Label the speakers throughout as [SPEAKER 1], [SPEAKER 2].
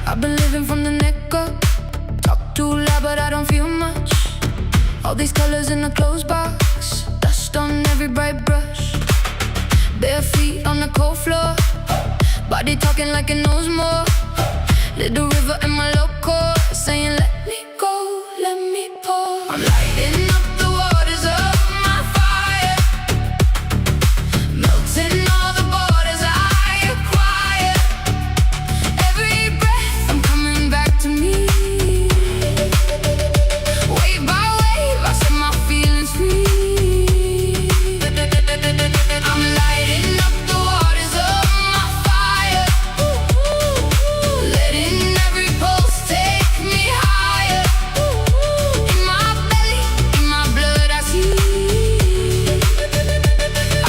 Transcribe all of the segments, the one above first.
[SPEAKER 1] I've been living from the neck up. Talk too loud but I don't feel much. All these colors in a closed box, dust on every bright brush. Bare feet on the cold floor, body talking like it knows more. Little river in my local, saying let me go, let me pour. I'm lighting up the waters of my fire, melting all the borders I acquire. Every breath I'm coming back to me. Wave by wave I set my feelings free. I'm lighting up the waters of my fire, letting every pulse take me higher. In my belly, in my blood I see,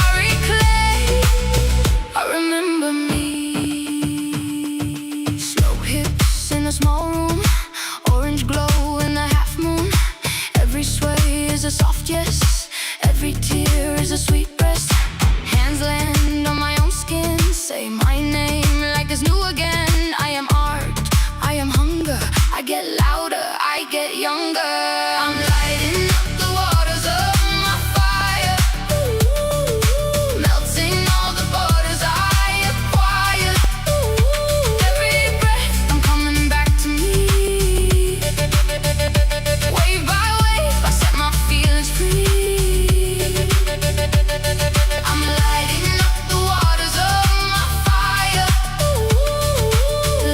[SPEAKER 1] I reclaim, I remember me. Slow hips in a small room, orange glow in the half moon. Every sway is a soft yes, every tear is a sweet breast. Hands land on my own skin, say my name like it's new again. I am art, I am hunger, I get louder, I get younger. I'm lighting up the waters of my fire, melting all the borders I acquire. Every breath I'm coming back to me. Wave by wave I set my feelings free. I'm lighting up the waters of my fire,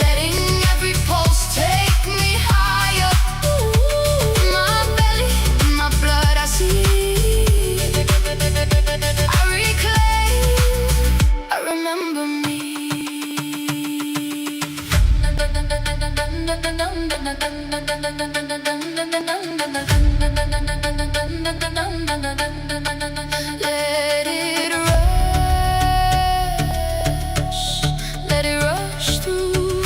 [SPEAKER 1] letting every pulse take me higher. In my belly, in my blood I see, I reclaim, I remember me. Let it rush through.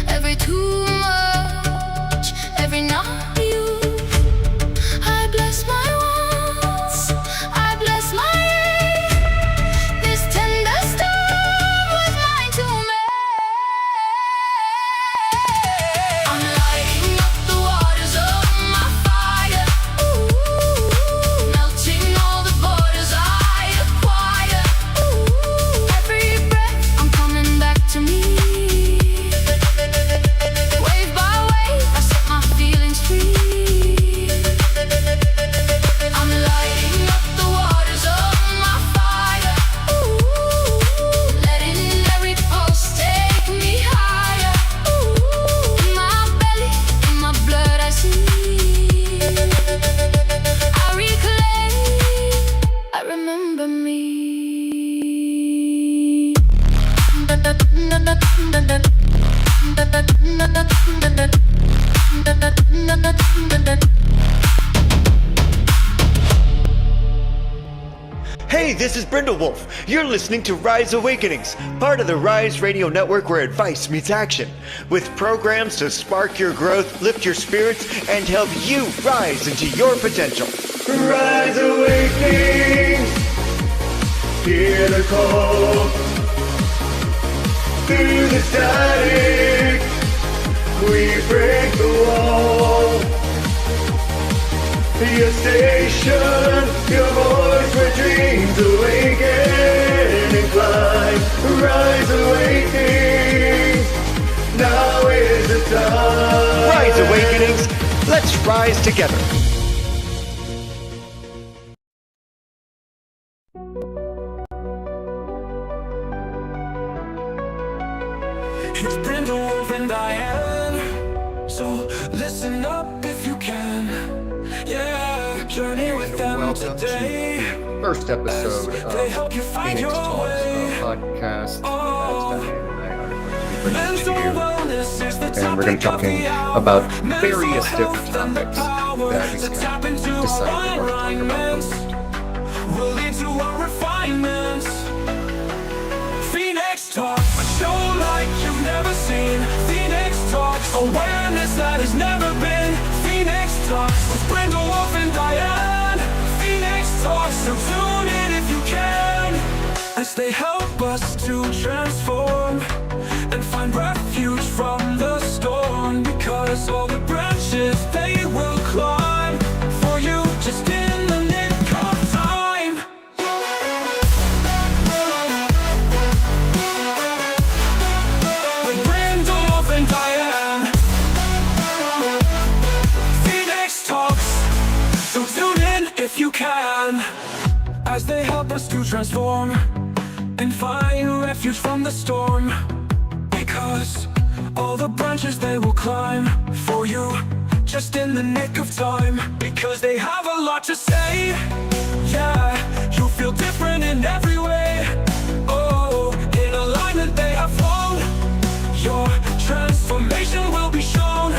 [SPEAKER 1] Every too much, every not you. I bless my wants, I bless my aim. This tender storm was mine to make. I'm lighting up the waters of my fire, melting all the borders I acquire. Every breath I'm coming back to me. Wave by wave I set my feelings free. I'm lighting up the waters of my fire, letting every pulse take me higher. In my belly, in my blood I see, I reclaim, I remember me.
[SPEAKER 2] Hey, this is Brindlewolf. You're listening to Rise Awakenings, part of the Rise Radio Network where advice meets action, with programs to spark your growth, lift your spirits, and help you rise into your potential. Rise Awakenings, hear the call. Through the static, we break the wall. Your station, your voice where dreams awaken and climb. Rise Awakenings, now is the time. Rise Awakenings, let's rise together.
[SPEAKER 3] It's Brindlewolf and Diane, so listen up if you can. Yeah, journey with them
[SPEAKER 4] Welcome
[SPEAKER 3] today.
[SPEAKER 4] to the first episode
[SPEAKER 3] They help you
[SPEAKER 4] of
[SPEAKER 3] find
[SPEAKER 4] Phoenix
[SPEAKER 3] your
[SPEAKER 4] Talks,
[SPEAKER 3] way.
[SPEAKER 4] podcast.
[SPEAKER 3] Oh.
[SPEAKER 4] As Diane and I are going to be bringing
[SPEAKER 3] Mental
[SPEAKER 4] to you.
[SPEAKER 3] wellness is the
[SPEAKER 4] And we're going to be
[SPEAKER 3] topic of
[SPEAKER 4] talking
[SPEAKER 3] the hour.
[SPEAKER 4] about
[SPEAKER 3] Mental
[SPEAKER 4] various
[SPEAKER 3] health
[SPEAKER 4] different
[SPEAKER 3] and the
[SPEAKER 4] topics
[SPEAKER 3] power
[SPEAKER 4] that we
[SPEAKER 3] to tap into
[SPEAKER 4] decided to talk
[SPEAKER 3] alignment
[SPEAKER 4] about.
[SPEAKER 3] will lead to a refinement. Phoenix Talks, a show like you've never seen. Phoenix Talks, awareness that has never been. Phoenix Talks with Brindlewolf and Diane. Phoenix Talks, so tune in if you can, as they help us to transform and find refuge from the storm. Because all the branches they will climb for you, just in the nick of time. With Brindlewolf and Diane, Phoenix Talks, so tune in if you can, as they help us to transform and find refuge from the storm. Because all the branches they will climb for you, just in the nick of time. Because they have a lot to say. Yeah, you'll feel different in every way. Oh, in alignment they have flown. Your transformation will be shown.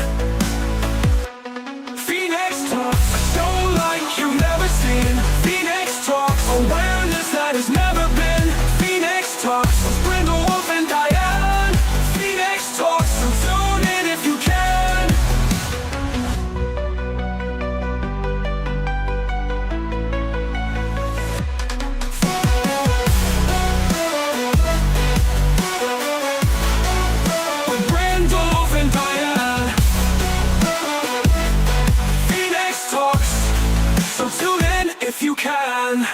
[SPEAKER 3] Phoenix Talks, a show like you've never seen. Phoenix Talks, awareness that has never been. Phoenix Talks with Brindlewolf and Diane. Phoenix Talks, so tune in if you can. With Brindlewolf and Diane, Phoenix Talks, so tune in if you can.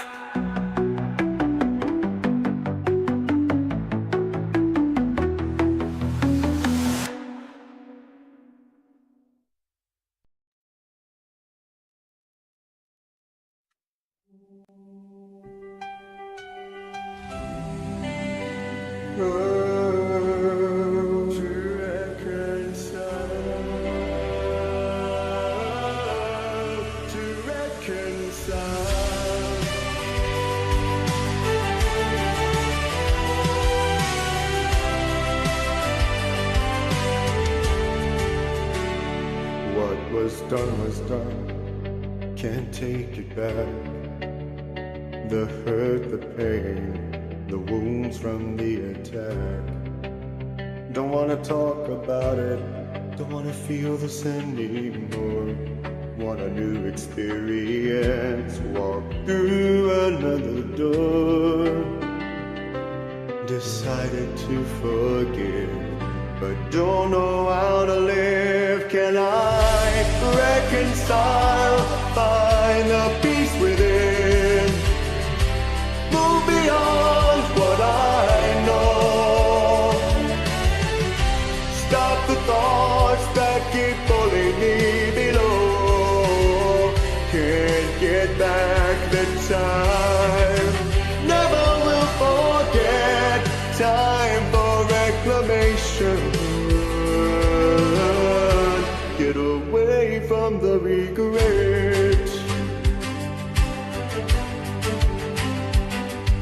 [SPEAKER 5] What was done, can't take it back. The hurt, the pain, the wounds from the attack. Don't wanna talk about it, don't wanna feel this anymore. Want a new experience, walk through another door. Decided to forgive, but don't know how to live. Can I reconcile, find the peace within, move beyond what I know, stop the thoughts that keep pulling me below, can't get back the time, never will forget, time for reclamation. Get away from the regret.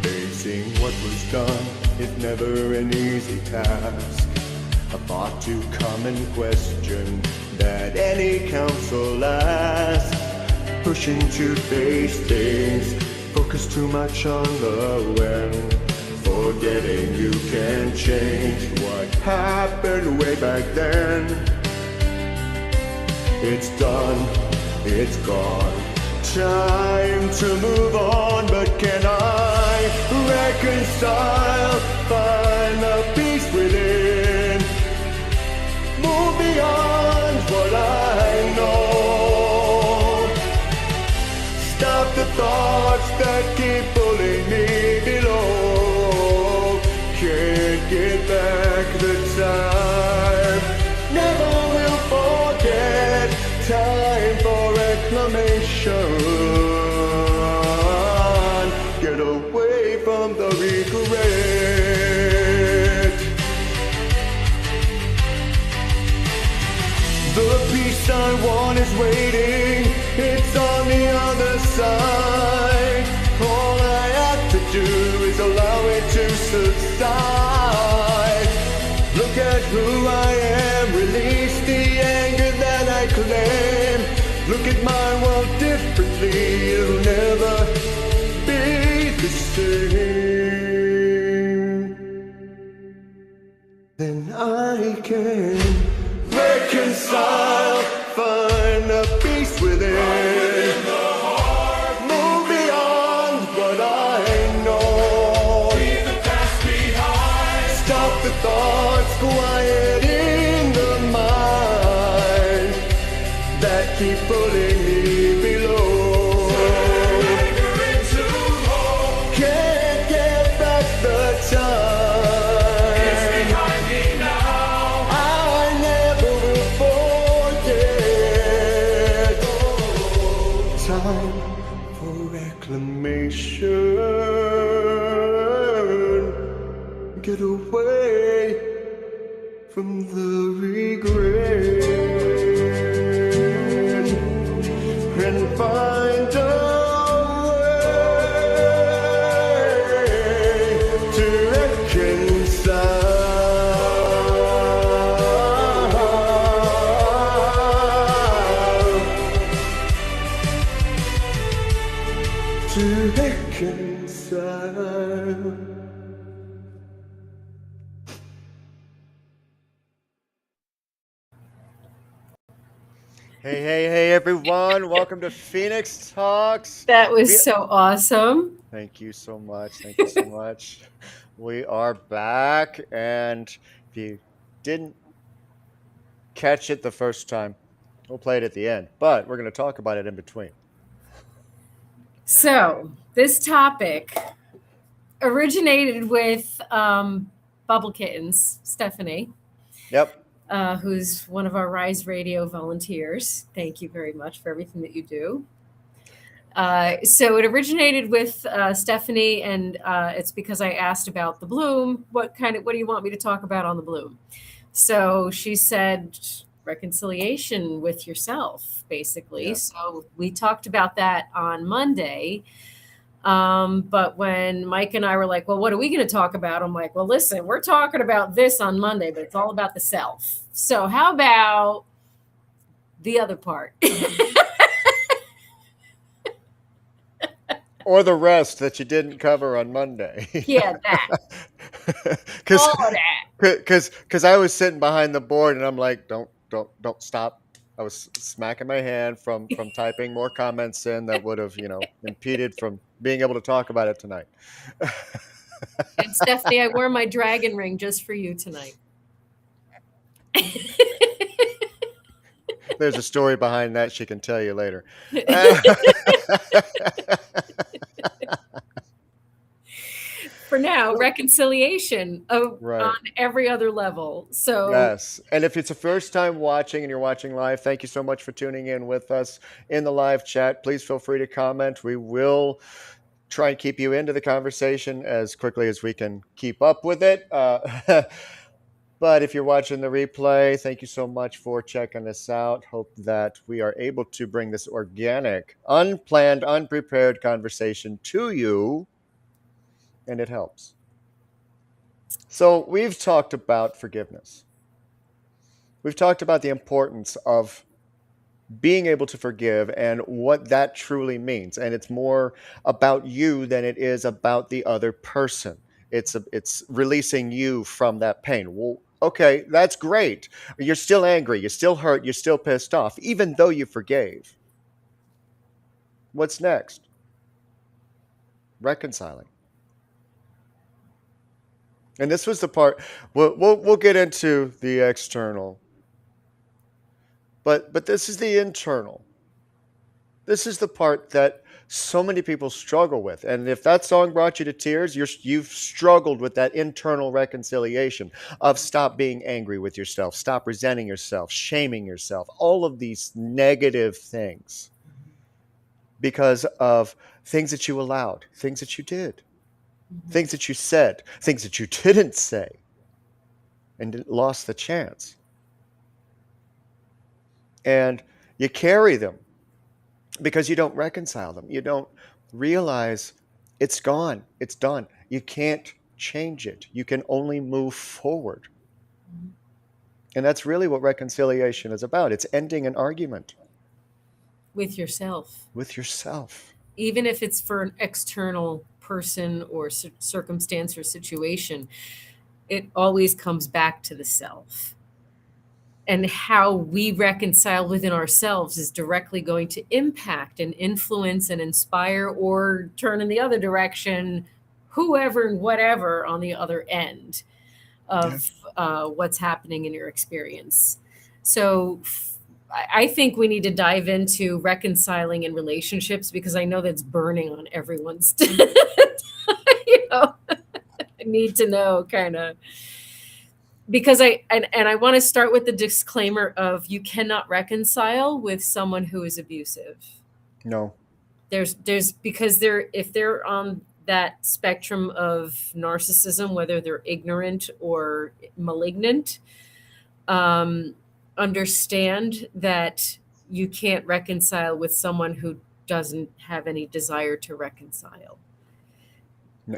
[SPEAKER 5] Facing what was done is never an easy task. A far too common question that any counsel asks. Pushing to face things, focus too much on the when. Forgetting you can change what happened way back then. It's done, it's gone, time to move on. But can I reconcile, find the peace within, move beyond what I know, stop the thoughts that keep pulling me below, can't get back the time, never will forget, time for reclamation. Get away from the regret. The peace I want is waiting, it's on the other side. All I have to do is allow it to subside. Look at who I am, release the anger that I claim. Look at my world differently, it'll never be the same. Reconcile, find the peace within. Move beyond what I know.
[SPEAKER 3] Leave the past behind.
[SPEAKER 5] Stop the thoughts quiet in the mind that keep pulling me below.
[SPEAKER 3] Surrender into hope.
[SPEAKER 5] Can't get back the time.
[SPEAKER 3] It's behind me now.
[SPEAKER 5] I never will forget. Time for reclamation. Get away from the regret and find a way to reconcile. To reconcile. Hey, everyone. Welcome to Phoenix Talks.
[SPEAKER 6] That was so awesome.
[SPEAKER 5] Thank you so much. Thank you so much. We are back. And if you didn't catch it the first time, we'll play it at the end. But we're going to talk about it in between.
[SPEAKER 6] So this topic originated with Bubble Kittens, Stephanie,
[SPEAKER 5] Yep.
[SPEAKER 6] who's one of our Rise Radio volunteers. Thank you very much for everything that you do. So it originated with Stephanie, and it's because I asked about the bloom. What do you want me to talk about on the bloom? So she said reconciliation with yourself, basically.
[SPEAKER 5] Yeah.
[SPEAKER 6] So we talked about that on Monday. But when Mike and I were like, well, what are we going to talk about? I'm like, well, listen, we're talking about this on Monday, but it's all about the self. So how about the other part?
[SPEAKER 5] Or the rest that you didn't cover on Monday.
[SPEAKER 6] Yeah, that. All of that.
[SPEAKER 5] Because I was sitting behind the board and I'm like, don't stop. I was smacking my hand from typing more comments in that would have, impeded from being able to talk about it tonight.
[SPEAKER 6] And Stephanie, I wore my dragon ring just for you tonight.
[SPEAKER 5] There's a story behind that she can tell you later.
[SPEAKER 6] For now, reconciliation
[SPEAKER 5] Right.
[SPEAKER 6] on every other level. So
[SPEAKER 5] Yes. And if it's the first time watching and you're watching live, thank you so much for tuning in with us in the live chat. Please feel free to comment. We will try and keep you into the conversation as quickly as we can keep up with it. But if you're watching the replay, thank you so much for checking us out. Hope that we are able to bring this organic, unplanned, unprepared conversation to you, and it helps. So we've talked about forgiveness. We've talked about the importance of being able to forgive and what that truly means. And it's more about you than it is about the other person. It's releasing you from that pain. Well, okay, that's great. You're still angry. You're still hurt. You're still pissed off, even though you forgave. What's next? Reconciling. And this was the part. We'll get into the external, but this is the internal. This is the part that so many people struggle with. And if that song brought you to tears, you've struggled with that internal reconciliation of stop being angry with yourself, stop resenting yourself, shaming yourself, all of these negative things because of things that you allowed, things that you did, things that you said, things that you didn't say, and lost the chance. And you carry them because you don't reconcile them. You don't realize it's gone. It's done. You can't change it. You can only move forward. And that's really what reconciliation is about. It's ending an argument.
[SPEAKER 6] with yourself.
[SPEAKER 5] With yourself.
[SPEAKER 6] Even if it's for an external person or circumstance or situation, it always comes back to the self. and how we reconcile within ourselves is directly going to impact and influence and inspire or turn in the other direction, whoever and whatever on the other end of what's happening in your experience. So I think we need to dive into reconciling in relationships, because I know that's burning on everyone's you know, need to know, kind of, because I want to start with the disclaimer of you cannot reconcile with someone who is abusive.
[SPEAKER 2] No.
[SPEAKER 6] There's because if they're on that spectrum of narcissism, whether they're ignorant or malignant, understand that you can't reconcile with someone who doesn't have any desire to reconcile.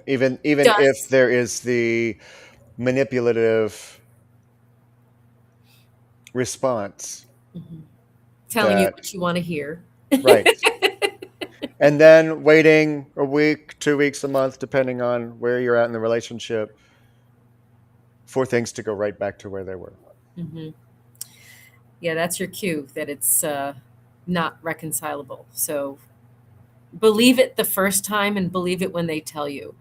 [SPEAKER 2] Even if there is the manipulative response.
[SPEAKER 6] Telling you what you want to hear.
[SPEAKER 2] Right. And then waiting a week, 2 weeks, a month, depending on where you're at in the relationship, for things to go right back to where they were.
[SPEAKER 6] Mm-hmm. Yeah, that's your cue that it's not reconcilable. So believe it the first time and believe it when they tell you.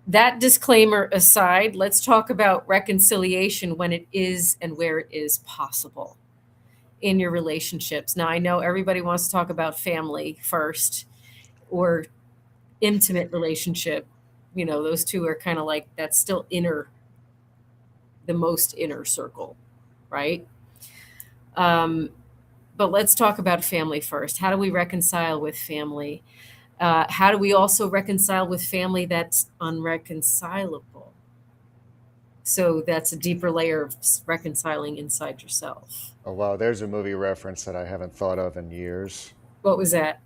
[SPEAKER 6] That disclaimer aside, let's talk about reconciliation when it is and where it is possible in your relationships. Now, I know everybody wants to talk about family first or intimate relationship. You know, those two are kind of like, that's still the most inner circle, right? But let's talk about family first. How do we reconcile with family? How do we also reconcile with family that's unreconcilable? So that's a deeper layer of reconciling inside yourself.
[SPEAKER 2] Oh, wow. There's a movie reference that I haven't thought of in years.
[SPEAKER 6] What was that?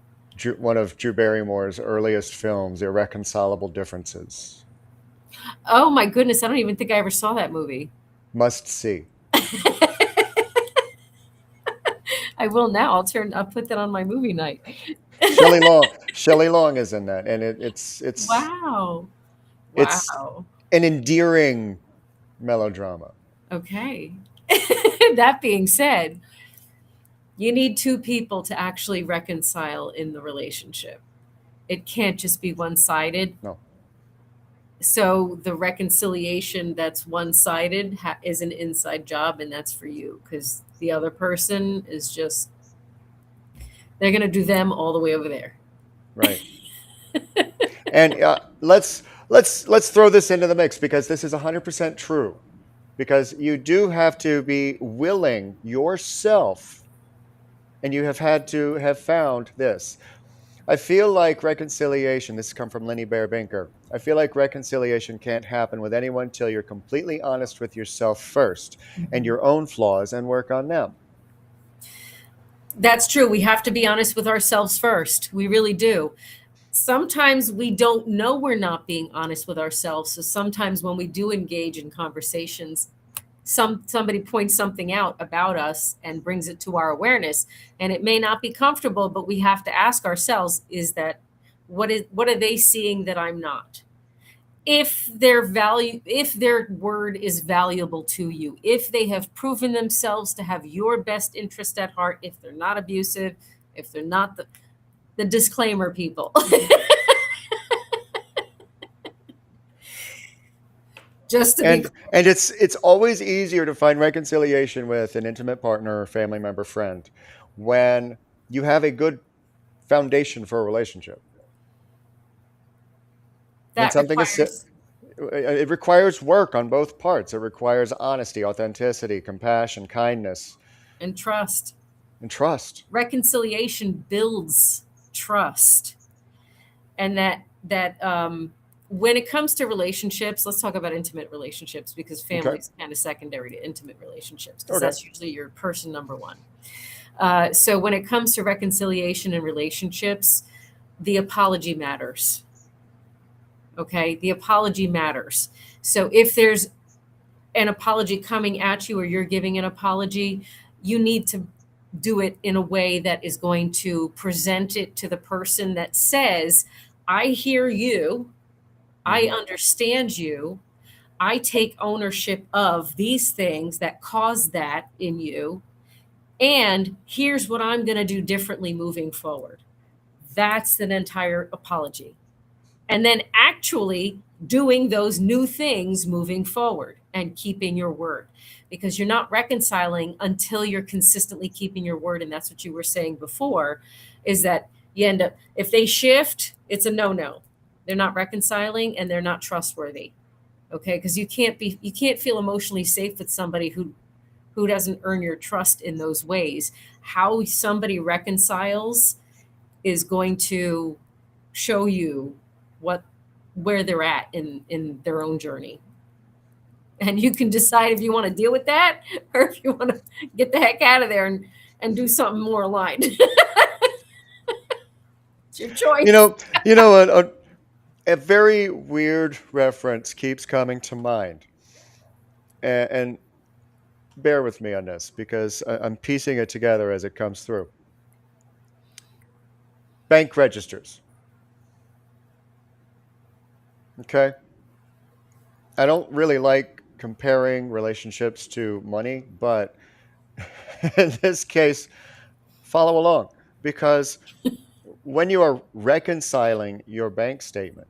[SPEAKER 2] One of Drew Barrymore's earliest films, Irreconcilable Differences.
[SPEAKER 6] Oh my goodness, I don't even think I ever saw that movie.
[SPEAKER 2] Must see.
[SPEAKER 6] I will now. I'll put that on my movie night.
[SPEAKER 2] Shelley Long is in that, and it's
[SPEAKER 6] Wow.
[SPEAKER 2] It's an endearing melodrama.
[SPEAKER 6] Okay. That being said, you need two people to actually reconcile in the relationship. It can't just be one-sided.
[SPEAKER 2] No.
[SPEAKER 6] So the reconciliation that's one-sided is an inside job, and that's for you, because the other person is just, they're going to do them all the way over there.
[SPEAKER 2] Right. And let's throw this into the mix, because this is 100% true. Because you do have to be willing yourself, and you have had to have found this. I feel like reconciliation, this has come from Lenny Bear Binker, I feel like reconciliation can't happen with anyone till you're completely honest with yourself first, and your own flaws, and work on them.
[SPEAKER 6] That's true. We have to be honest with ourselves first. We really do. Sometimes we don't know we're not being honest with ourselves. So sometimes when we do engage in conversations, somebody points something out about us and brings it to our awareness, and it may not be comfortable, but we have to ask ourselves, is that what are they seeing that I'm not? If their word is valuable to you, if they have proven themselves to have your best interest at heart, if they're not abusive, if they're not the disclaimer people. And
[SPEAKER 2] it's always easier to find reconciliation with an intimate partner, family member, friend, when you have a good foundation for a relationship. It requires work on both parts. It requires honesty, authenticity, compassion, kindness,
[SPEAKER 6] and trust. Reconciliation builds trust, and that when it comes to relationships, let's talk about intimate relationships, because family is kind of secondary to intimate relationships, because that's usually your person number one. So when it comes to reconciliation in relationships, the apology matters. Okay, the apology matters. So if there's an apology coming at you, or you're giving an apology, you need to do it in a way that is going to present it to the person that says, I hear you, I understand you, I take ownership of these things that caused that in you. And here's what I'm going to do differently moving forward. That's an entire apology. And then actually doing those new things moving forward and keeping your word, because you're not reconciling until you're consistently keeping your word. And that's what you were saying before, is that you end up, if they shift, it's a no. They're not reconciling and they're not trustworthy. Okay, because you can't feel emotionally safe with somebody who doesn't earn your trust in those ways. How somebody reconciles is going to show you where they're at in their own journey. And you can decide if you want to deal with that or if you want to get the heck out of there and do something more aligned. It's your choice.
[SPEAKER 2] A very weird reference keeps coming to mind. And bear with me on this because I'm piecing it together as it comes through. Bank registers. Okay? I don't really like comparing relationships to money, but in this case, follow along. Because when you are reconciling your bank statement,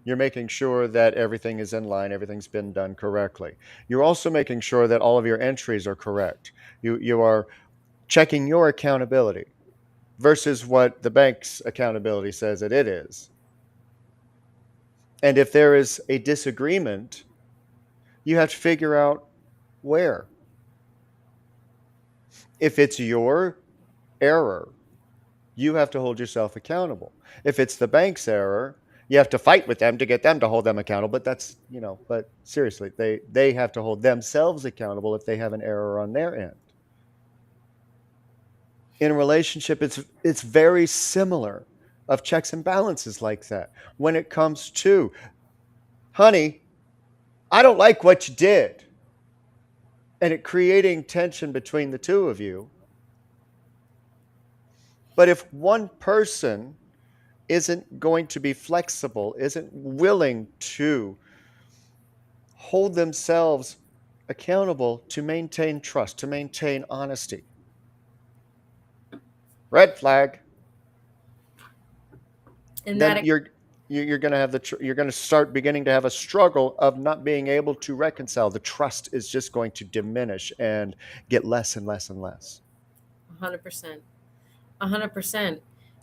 [SPEAKER 2] you're making sure that everything is in line, everything's been done correctly. You're also making sure that all of your entries are correct. You are checking your accountability versus what the bank's accountability says that it is. And if there is a disagreement, you have to figure out where. If it's your error, you have to hold yourself accountable. If it's the bank's error, you have to fight with them to get them to hold them accountable. But that's, but seriously, they have to hold themselves accountable if they have an error on their end. In a relationship, it's very similar of checks and balances like that. When it comes to, honey, I don't like what you did, and it creating tension between the two of you. But if one person isn't going to be flexible, isn't willing to hold themselves accountable to maintain trust, to maintain honesty, red flag.
[SPEAKER 6] And
[SPEAKER 2] then
[SPEAKER 6] that
[SPEAKER 2] you're going to have you're going to start beginning to have a struggle of not being able to reconcile. The trust is just going to diminish and get less and less and less.
[SPEAKER 6] 100%. 100%.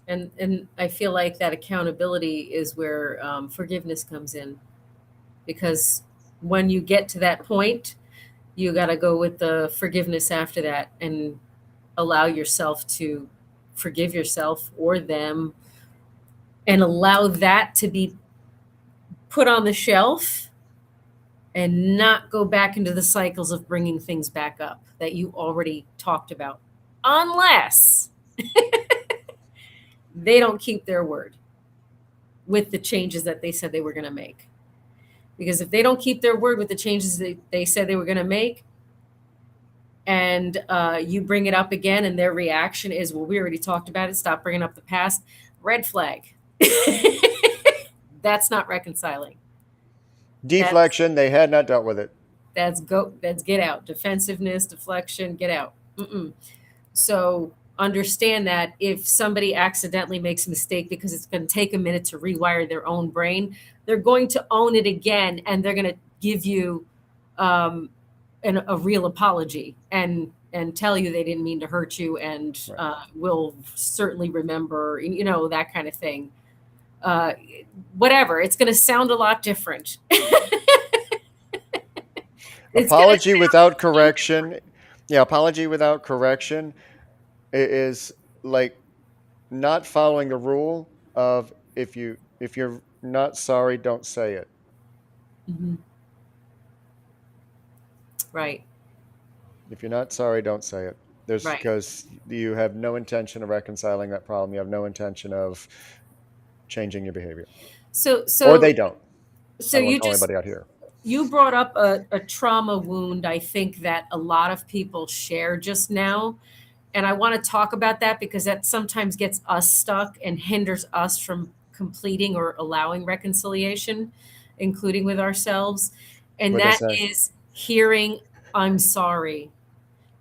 [SPEAKER 6] And I feel like that accountability is where forgiveness comes in, because when you get to that point, you got to go with the forgiveness after that and allow yourself to forgive yourself or them, and allow that to be put on the shelf and not go back into the cycles of bringing things back up that you already talked about, unless they don't keep their word with the changes that they said they were going to make. Because if they don't keep their word with the changes they said they were going to make, and you bring it up again and their reaction is, well, we already talked about it, stop bringing up the past, red flag. That's not reconciling.
[SPEAKER 2] Deflection, they had not dealt with it.
[SPEAKER 6] That's get out. Defensiveness, deflection, get out. So understand that if somebody accidentally makes a mistake, because it's going to take a minute to rewire their own brain, they're going to own it again, and they're going to give you a real apology and tell you they didn't mean to hurt you, and will certainly remember, that kind of thing. Whatever, it's going to sound a lot different.
[SPEAKER 2] Apology without correction. Yeah, apology without correction is like not following the rule of if you're not sorry, don't say it.
[SPEAKER 6] Mm-hmm. Right.
[SPEAKER 2] If you're not sorry, don't say it.
[SPEAKER 6] Right.
[SPEAKER 2] Because you have no intention of reconciling that problem. You have no intention of changing your behavior.
[SPEAKER 6] So
[SPEAKER 2] or they don't.
[SPEAKER 6] So
[SPEAKER 2] I don't call anybody out here.
[SPEAKER 6] You brought up a trauma wound, I think, that a lot of people share just now. And I want to talk about that because that sometimes gets us stuck and hinders us from completing or allowing reconciliation. including with ourselves. And
[SPEAKER 2] What'd I
[SPEAKER 6] that
[SPEAKER 2] say?
[SPEAKER 6] is hearing, I'm sorry.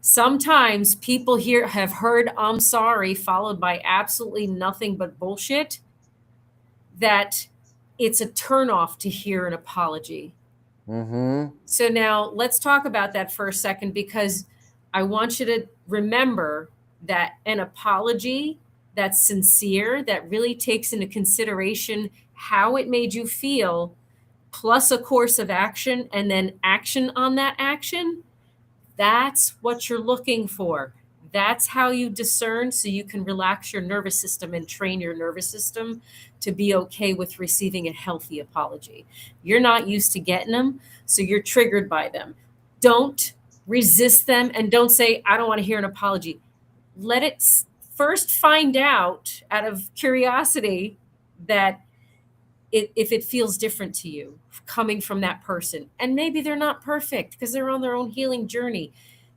[SPEAKER 6] Sometimes people have heard I'm sorry followed by absolutely nothing but bullshit, that it's a turnoff to hear an apology.
[SPEAKER 2] Mm-hmm.
[SPEAKER 6] So now let's talk about that for a second, because I want you to remember that an apology that's sincere, that really takes into consideration how it made you feel, plus a course of action, and then action on that action, that's what you're looking for. That's how you discern, so you can relax your nervous system and train your nervous system to be okay with receiving a healthy apology. You're not used to getting them, so you're triggered by them. Don't resist them, and don't say, I don't want to hear an apology. Let it first find out of curiosity that if it feels different to you coming from that person. And maybe they're not perfect because they're on their own healing journey.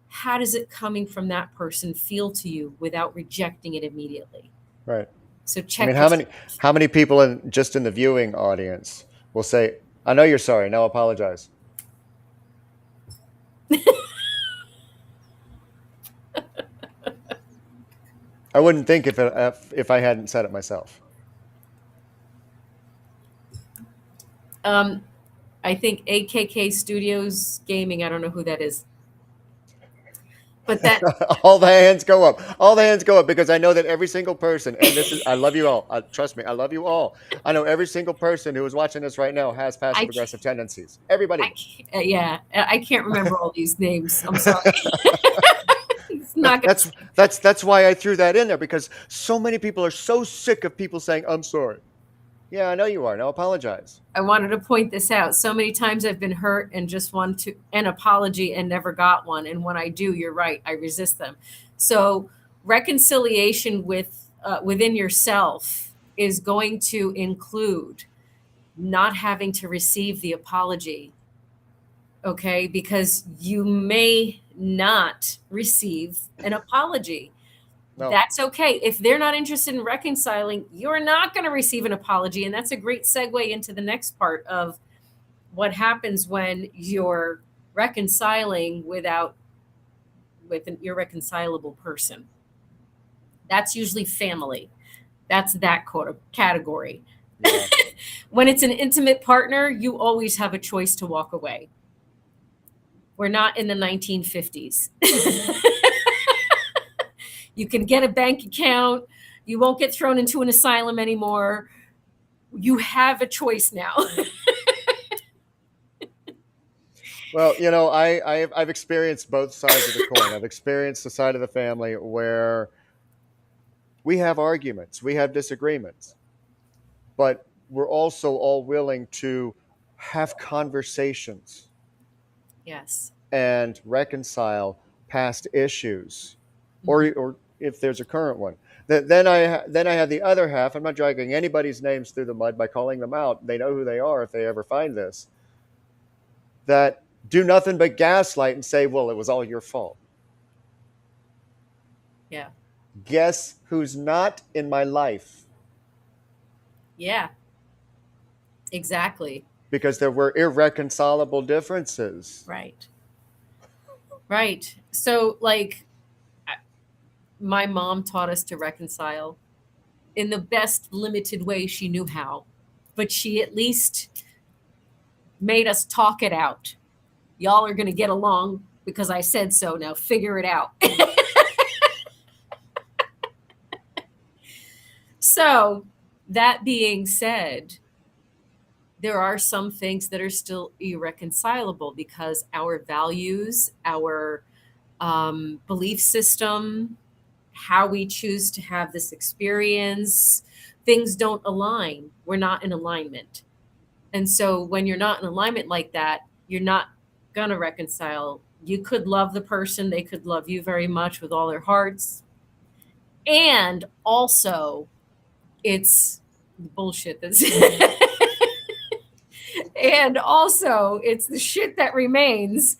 [SPEAKER 6] How does it coming from that person feel to you without rejecting it immediately?
[SPEAKER 2] Right.
[SPEAKER 6] So
[SPEAKER 2] I
[SPEAKER 6] check
[SPEAKER 2] mean,
[SPEAKER 6] yourself.
[SPEAKER 2] how many people just in the viewing audience will say, I know you're sorry, now apologize. I wouldn't think if I hadn't said it myself.
[SPEAKER 6] I think AKK Studios Gaming, I don't know who that is. But that
[SPEAKER 2] All the hands go up. All the hands go up, because I know that every single person, and this is, I love you all. Trust me, I love you all. I know every single person who is watching this right now has passive aggressive tendencies. Everybody.
[SPEAKER 6] yeah, I can't remember all these names. I'm sorry. It's not gonna
[SPEAKER 2] That's why I threw that in there, because so many people are so sick of people saying, I'm sorry. Yeah, I know you are. Now apologize.
[SPEAKER 6] I wanted to point this out. So many times I've been hurt and just want an apology and never got one. And when I do, you're right, I resist them. So reconciliation within yourself is going to include not having to receive the apology. Okay, because you may not receive an apology.
[SPEAKER 2] No.
[SPEAKER 6] That's okay. If they're not interested in reconciling, you're not going to receive an apology. And that's a great segue into the next part of what happens when you're reconciling with an irreconcilable person. That's usually family. That's that category.
[SPEAKER 2] Yeah.
[SPEAKER 6] When it's an intimate partner, you always have a choice to walk away. We're not in the 1950s. You can get a bank account. You won't get thrown into an asylum anymore. You have a choice now.
[SPEAKER 2] Well, I've experienced both sides of the coin. I've experienced the side of the family where we have arguments, we have disagreements, but we're also all willing to have conversations.
[SPEAKER 6] Yes.
[SPEAKER 2] And reconcile past issues, or if there's a current one. Then I have the other half. I'm not dragging anybody's names through the mud by calling them out. They know who they are if they ever find this. That do nothing but gaslight and say, well, it was all your fault.
[SPEAKER 6] Yeah.
[SPEAKER 2] Guess who's not in my life?
[SPEAKER 6] Yeah. Exactly.
[SPEAKER 2] Because there were irreconcilable differences.
[SPEAKER 6] Right. Right. So, like, my mom taught us to reconcile in the best limited way she knew how, but she at least made us talk it out. Y'all are going to get along because I said so. Now figure it out. So, that being said, there are some things that are still irreconcilable because our values, our belief system, how we choose to have this experience, things don't align. We're not in alignment. And so when you're not in alignment like that, you're not going to reconcile. You could love the person, they could love you very much with all their hearts. And also, it's bullshit that's and also it's the shit that remains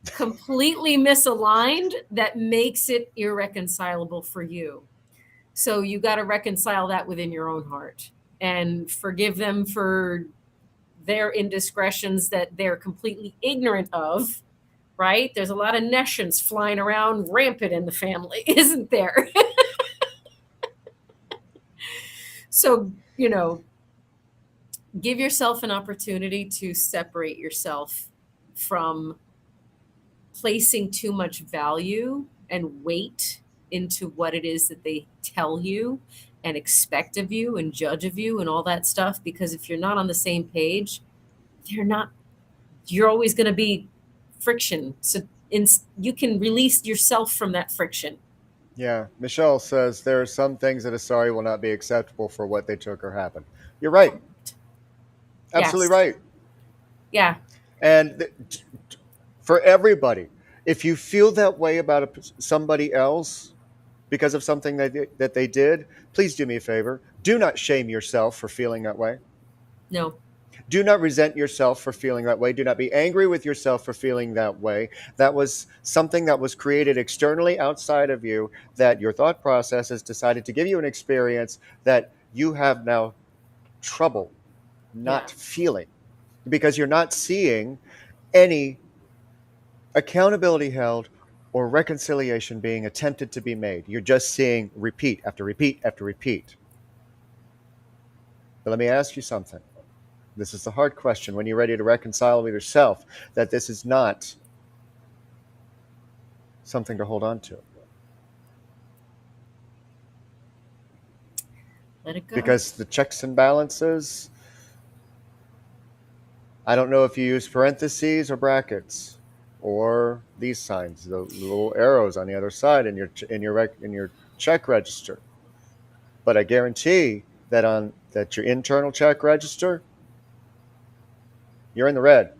[SPEAKER 6] completely misaligned that makes it irreconcilable for you. So you got to reconcile that within your own heart and forgive them for their indiscretions that they're completely ignorant of, right? There's a lot of nescience flying around rampant in the family, isn't there? So, give yourself an opportunity to separate yourself from placing too much value and weight into what it is that they tell you and expect of you and judge of you and all that stuff. Because if you're not on the same page, you're always going to be friction. So you can release yourself from that friction.
[SPEAKER 5] Yeah. Michelle says there are some things that a sorry will not be acceptable for what they took or happened. You're right. Absolutely
[SPEAKER 6] Yes.
[SPEAKER 5] right.
[SPEAKER 6] Yeah.
[SPEAKER 5] And for everybody, if you feel that way about somebody else because of something that they did, please do me a favor. Do not shame yourself for feeling that way.
[SPEAKER 6] No.
[SPEAKER 5] Do not resent yourself for feeling that way. Do not be angry with yourself for feeling that way. That was something that was created externally outside of you, that your thought process has decided to give you an experience that you have now trouble not feeling, because you're not seeing any accountability held or reconciliation being attempted to be made. You're just seeing repeat after repeat after repeat. But let me ask you something. This is the hard question when you're ready to reconcile with yourself, that this is not something to hold on to.
[SPEAKER 6] Let it go.
[SPEAKER 5] Because the checks and balances, I don't know if you use parentheses or brackets or these signs, the little arrows on the other side in your check register. But I guarantee that your internal check register, you're in the red.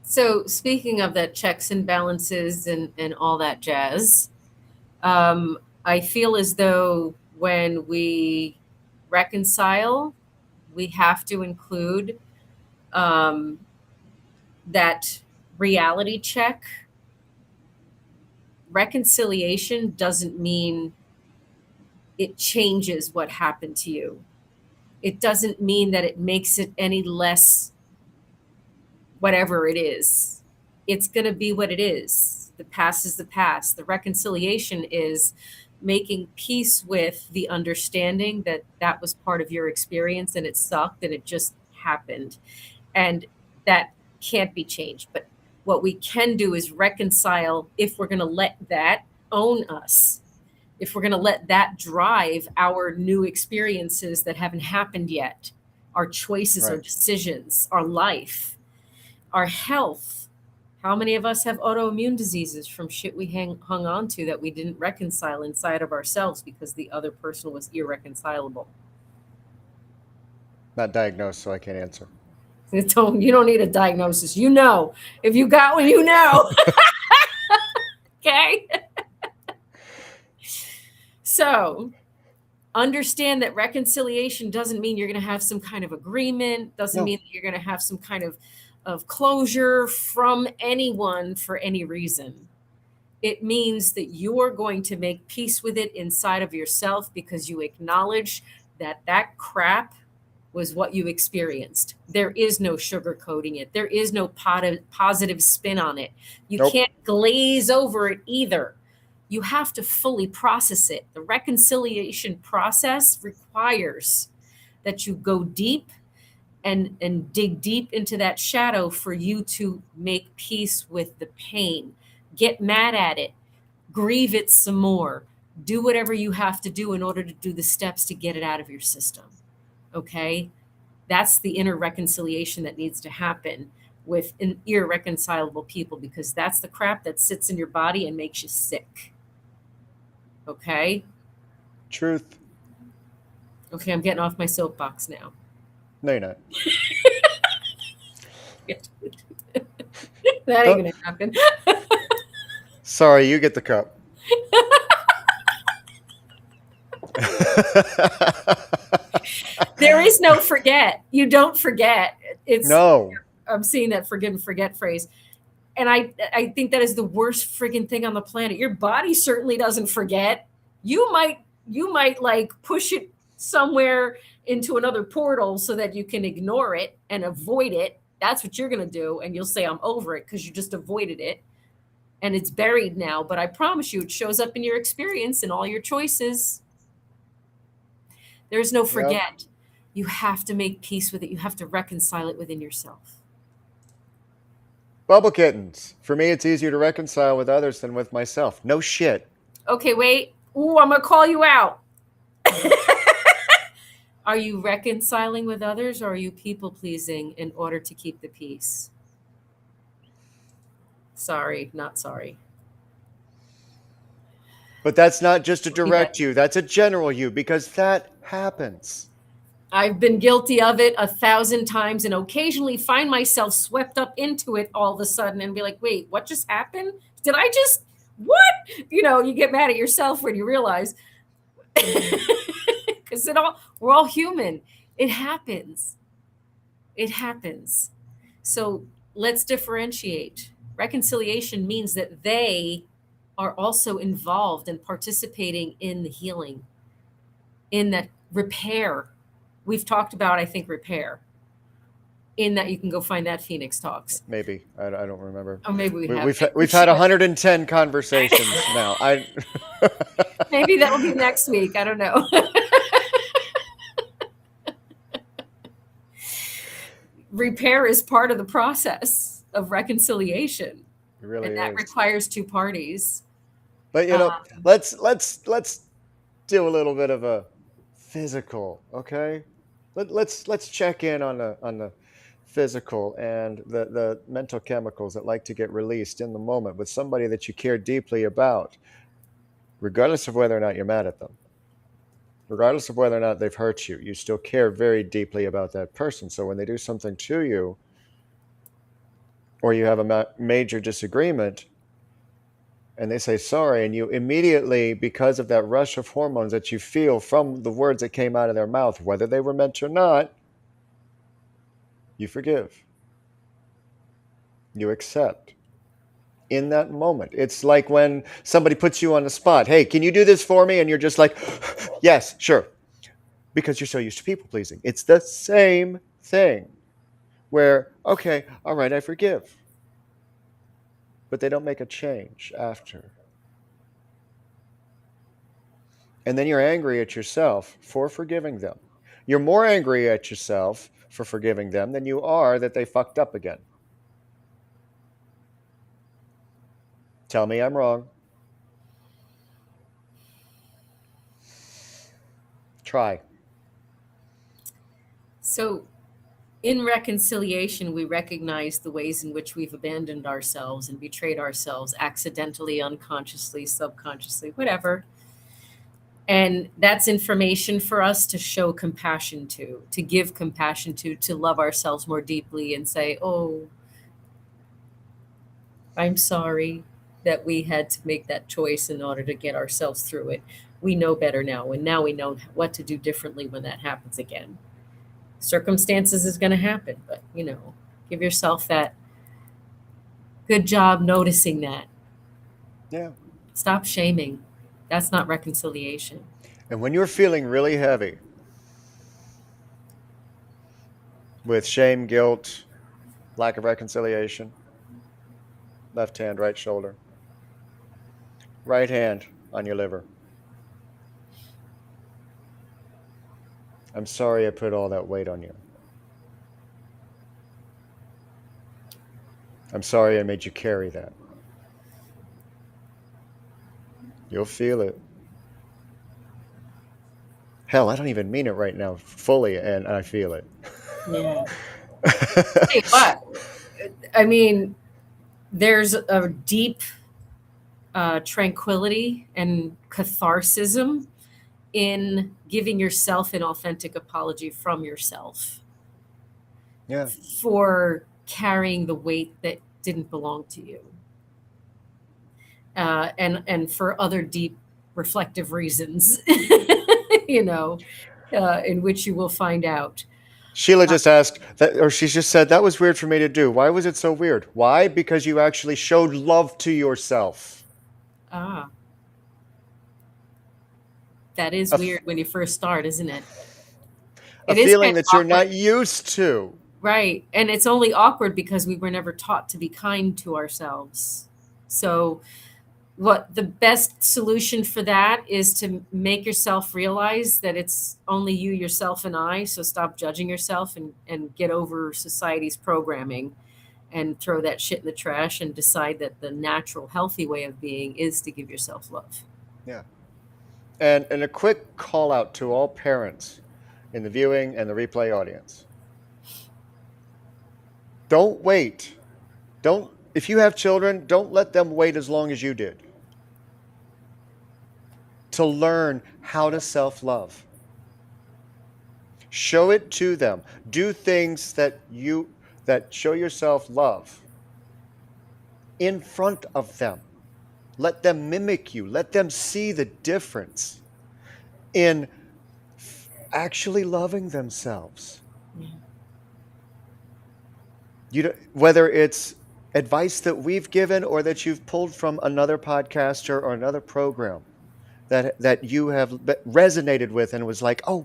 [SPEAKER 6] So speaking of that checks and balances and all that jazz, I feel as though when we reconcile, we have to include that reality check. Reconciliation doesn't mean it changes what happened to you. It doesn't mean that it makes it any less whatever it is. It's going to be what it is. The past is the past. The reconciliation is making peace with the understanding that that was part of your experience and it sucked and it just happened. And that can't be changed. But what we can do is reconcile if we're going to let that own us, if we're going to let that drive our new experiences that haven't happened yet, our choices, our decisions, our life, our health. How many of us have autoimmune diseases from shit we hung on to that we didn't reconcile inside of ourselves because the other person was irreconcilable?
[SPEAKER 5] Not diagnosed, so I can't answer.
[SPEAKER 6] You don't need a diagnosis. If you got one, Okay. So understand that reconciliation doesn't mean you're going to have some kind of agreement, doesn't mean that you're going to have some kind of closure from anyone for any reason. It means that you're going to make peace with it inside of yourself because you acknowledge that that crap was what you experienced. There is no sugarcoating it. There is no positive spin on it. You can't glaze over it either. You have to fully process it. The reconciliation process requires that you go deep and dig deep into that shadow for you to make peace with the pain. Get mad at it. Grieve it some more. Do whatever you have to do in order to do the steps to get it out of your system. Okay? That's the inner reconciliation that needs to happen with irreconcilable people, because that's the crap that sits in your body and makes you sick. Okay?
[SPEAKER 5] Truth.
[SPEAKER 6] Okay, I'm getting off my soapbox now.
[SPEAKER 5] No, you're not.
[SPEAKER 6] That ain't gonna happen.
[SPEAKER 5] Sorry, you get the cup.
[SPEAKER 6] There is no forget. You don't forget.
[SPEAKER 5] No.
[SPEAKER 6] I'm seeing that forgive and forget phrase. And I think that is the worst friggin' thing on the planet. Your body certainly doesn't forget. You might like push it somewhere into another portal so that you can ignore it and avoid it. That's what you're going to do. And you'll say, I'm over it because you just avoided it. And it's buried now. But I promise you, it shows up in your experience and all your choices. There's no forget. You have to make peace with it. You have to reconcile it within yourself.
[SPEAKER 2] Bubble kittens. For me, it's easier to reconcile with others than with myself. No shit.
[SPEAKER 6] Okay, wait. Ooh, I'm going to call you out. Are you reconciling with others, or are you people pleasing in order to keep the peace? Sorry, not sorry.
[SPEAKER 2] But that's not just a direct you. That's a general you, because that happens.
[SPEAKER 6] I've been guilty of it 1,000 times and occasionally find myself swept up into it all of a sudden and be like, wait, what just happened? Did I just, what? You know, you get mad at yourself when you realize, because we're all human. It happens. It happens. So let's differentiate. Reconciliation means that they are also involved and participating in the healing, in that repair. We've talked about, I think, repair. In that you can go find that Phoenix Talks.
[SPEAKER 2] Maybe. I don't remember.
[SPEAKER 6] Oh, maybe
[SPEAKER 2] We've had 110 conversations now.
[SPEAKER 6] Maybe that'll be next week. I don't know. Repair is part of the process of reconciliation.
[SPEAKER 2] It really
[SPEAKER 6] and that
[SPEAKER 2] is.
[SPEAKER 6] requires two parties.
[SPEAKER 2] But you know, let's do a little bit of a physical, okay? Let's check in on the physical and the mental chemicals that like to get released in the moment with somebody that you care deeply about, regardless of whether or not you're mad at them, regardless of whether or not they've hurt you. You still care very deeply about that person. So when they do something to you, or you have a major disagreement, and they say sorry, and you immediately, because of that rush of hormones that you feel from the words that came out of their mouth, whether they were meant or not, you forgive. You accept. In that moment. It's like when somebody puts you on the spot. Hey, can you do this for me? And you're just like, yes, sure. Because you're so used to people pleasing. It's the same thing. Where, okay, all right, I forgive. But they don't make a change after. And then you're angry at yourself for forgiving them. You're more angry at yourself for forgiving them than you are that they fucked up again. Tell me I'm wrong. Try.
[SPEAKER 6] So in reconciliation, we recognize the ways in which we've abandoned ourselves and betrayed ourselves accidentally, unconsciously, subconsciously, whatever. And that's information for us to show compassion to give compassion to love ourselves more deeply and say, oh, I'm sorry that we had to make that choice in order to get ourselves through it. We know better now, and now we know what to do differently when that happens again. Circumstances is going to happen, but, you know, give yourself that good job noticing that.
[SPEAKER 2] Yeah.
[SPEAKER 6] Stop shaming. That's not reconciliation.
[SPEAKER 2] And when you're feeling really heavy with shame, guilt, lack of reconciliation, left hand, right shoulder, right hand on your liver. I'm sorry I put all that weight on you. I'm sorry I made you carry that. You'll feel it. Hell, I don't even mean it right now fully, and I feel it.
[SPEAKER 6] Yeah. Hey, what? I mean, there's a deep tranquility and catharsism in giving yourself an authentic apology from yourself.
[SPEAKER 2] Yeah.
[SPEAKER 6] For carrying the weight that didn't belong to you. And for other deep reflective reasons, you know, in which you will find out.
[SPEAKER 2] Sheila just asked, or she just said, that was weird for me to do. Why was it so weird? Why? Because you actually showed love to yourself.
[SPEAKER 6] Ah. That is
[SPEAKER 2] A,
[SPEAKER 6] weird when you first start, isn't it?
[SPEAKER 2] a
[SPEAKER 6] It is
[SPEAKER 2] feeling
[SPEAKER 6] kind of
[SPEAKER 2] that you're
[SPEAKER 6] awkward.
[SPEAKER 2] not used to.
[SPEAKER 6] Right. And it's only awkward because we were never taught to be kind to ourselves. So, what the best solution for that is to make yourself realize that it's only you, yourself, and I. So, stop judging yourself and get over society's programming and throw that shit in the trash and decide that the natural, healthy way of being is to give yourself love.
[SPEAKER 2] Yeah. And a quick call out to all parents in the viewing and the replay audience. Don't wait. If you have children, don't let them wait as long as you did to learn how to self-love. Show it to them. Do things that show yourself love in front of them. Let them mimic you. Let them see the difference in actually loving themselves. Whether it's advice that we've given or that you've pulled from another podcaster or another program that you have resonated with and was like, oh,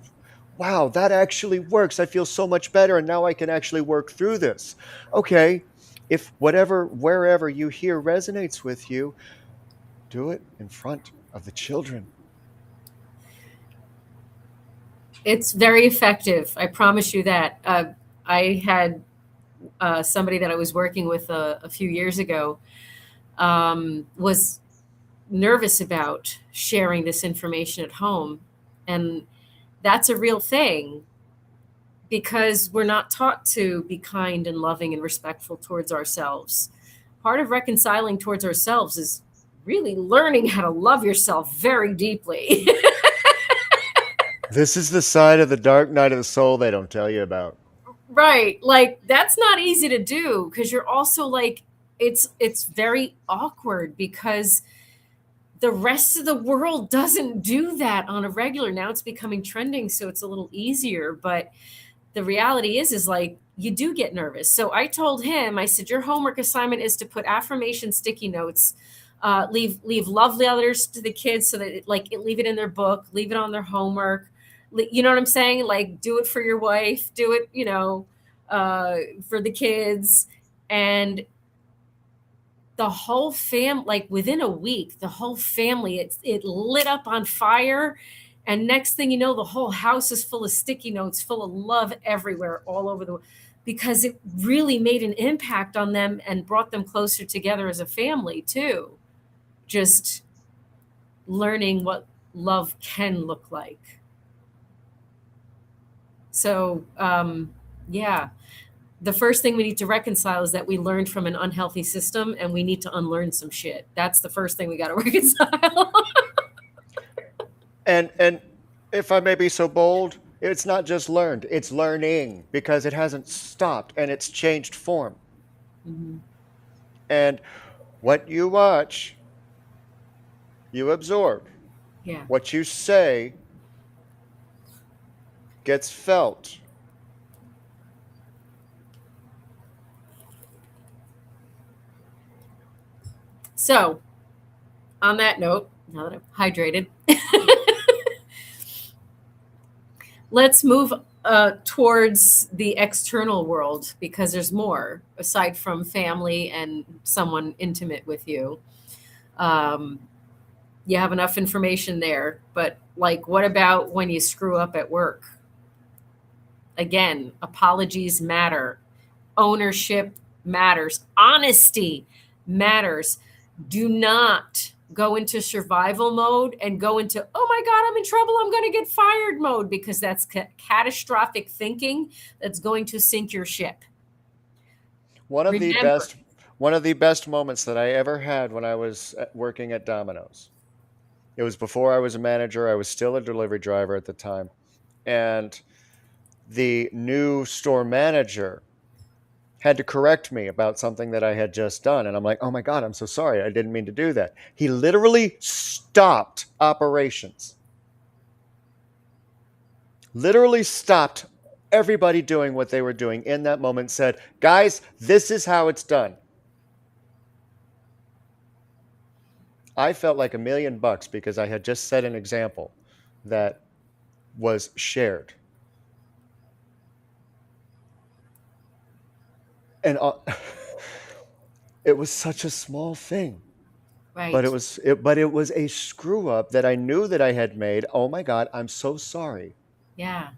[SPEAKER 2] wow, that actually works. I feel so much better, and now I can actually work through this. Okay, if wherever you hear resonates with you, do it in front of the children.
[SPEAKER 6] It's very effective. I promise you that. I had somebody that I was working with a few years ago was nervous about sharing this information at home. And that's a real thing because we're not taught to be kind and loving and respectful towards ourselves. Part of reconciling towards ourselves is really learning how to love yourself very deeply.
[SPEAKER 2] This is the side of the dark night of the soul they don't tell you about.
[SPEAKER 6] Right. Like that's not easy to do because you're also like it's very awkward because the rest of the world doesn't do that on a regular. Now it's becoming trending, so it's a little easier, but the reality is like you do get nervous. So I told him, I said, your homework assignment is to put affirmation sticky notes, leave love letters to the kids so that leave it in their book, leave it on their homework. You know what I'm saying? Like do it for your wife, do it, for the kids. And the whole like within a week, the whole family, it lit up on fire. And next thing you know, the whole house is full of sticky notes, full of love everywhere, all over because it really made an impact on them and brought them closer together as a family too. Just learning what love can look like. So, yeah. The first thing we need to reconcile is that we learned from an unhealthy system and we need to unlearn some shit. That's the first thing we got to reconcile.
[SPEAKER 2] And if I may be so bold, it's not just learned, it's learning because it hasn't stopped and it's changed form. Mm-hmm. And what you watch, you absorb.
[SPEAKER 6] Yeah.
[SPEAKER 2] What you say gets felt.
[SPEAKER 6] So, on that note, now that I'm hydrated, let's move towards the external world because there's more aside from family and someone intimate with you. You have enough information there, but like, what about when you screw up at work? Again, apologies matter. Ownership matters. Honesty matters. Do not go into survival mode and go into, oh my God, I'm in trouble, I'm going to get fired mode, because that's catastrophic thinking that's going to sink your ship.
[SPEAKER 2] One of the best moments that I ever had when I was working at Domino's. It was before I was a manager. I was still a delivery driver at the time. And the new store manager had to correct me about something that I had just done. And I'm like, oh my God, I'm so sorry. I didn't mean to do that. He literally stopped operations. Literally stopped everybody doing what they were doing in that moment, said, guys, this is how it's done. I felt like $1 million because I had just set an example
[SPEAKER 5] that was shared. And it was such a small thing,
[SPEAKER 6] Right.
[SPEAKER 5] but it was a screw up that I knew that I had made. Oh my God, I'm so sorry.
[SPEAKER 6] Yeah.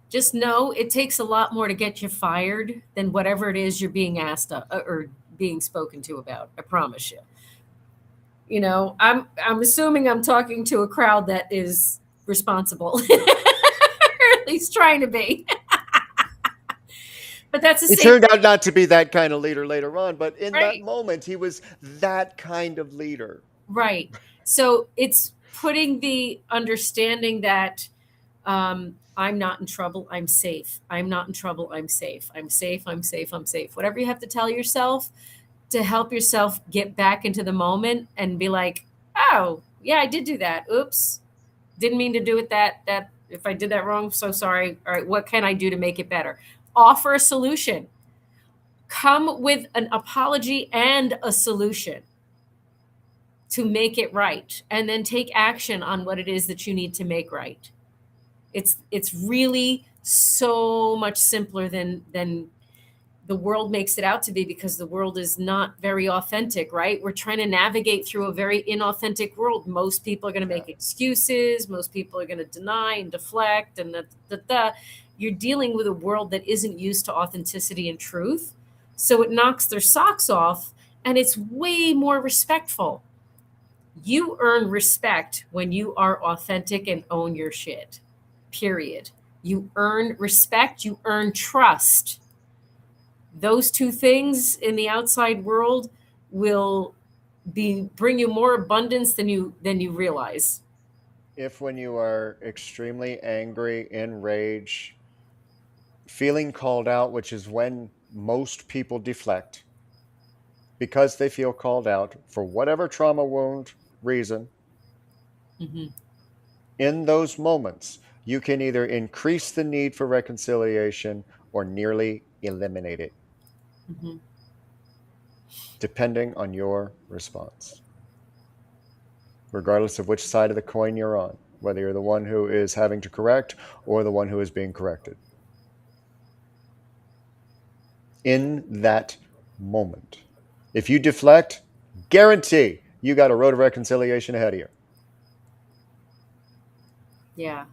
[SPEAKER 6] Just know it takes a lot more to get you fired than whatever it is you're being asked or being spoken to about. I promise you. You know, I'm assuming I'm talking to a crowd that is responsible, or at least trying to be. But that's the
[SPEAKER 5] He
[SPEAKER 6] same
[SPEAKER 5] turned
[SPEAKER 6] thing,
[SPEAKER 5] out not to be that kind of leader later on, but in that
[SPEAKER 6] right?
[SPEAKER 5] moment, he was that kind of leader.
[SPEAKER 6] Right. So it's putting the understanding that I'm not in trouble. I'm safe. I'm not in trouble. I'm safe. I'm safe. I'm safe. I'm safe. Whatever you have to tell yourself to help yourself get back into the moment and be like, oh, yeah, I did do that. Oops. Didn't mean to do it that if I did that wrong, so sorry. All right, what can I do to make it better? Offer a solution. Come with an apology and a solution to make it right, and then take action on what it is that you need to make right. It's really so much simpler than the world makes it out to be, because the world is not very authentic, right? We're trying to navigate through a very inauthentic world. Most people are going to make excuses. Most people are going to deny and deflect, and you're dealing with a world that isn't used to authenticity and truth. So it knocks their socks off, and it's way more respectful. You earn respect when you are authentic and own your shit. Period. You earn respect, you earn trust. Those two things in the outside world will bring you more abundance than you realize.
[SPEAKER 5] If when you are extremely angry, in rage, feeling called out, which is when most people deflect because they feel called out for whatever trauma wound reason,
[SPEAKER 6] Mm-hmm.
[SPEAKER 5] in those moments, you can either increase the need for reconciliation or nearly eliminate it,
[SPEAKER 6] Mm-hmm.
[SPEAKER 5] depending on your response, regardless of which side of the coin you're on, whether you're the one who is having to correct or the one who is being corrected. In that moment, if you deflect, guarantee you got a road of reconciliation ahead of you.
[SPEAKER 6] Yeah.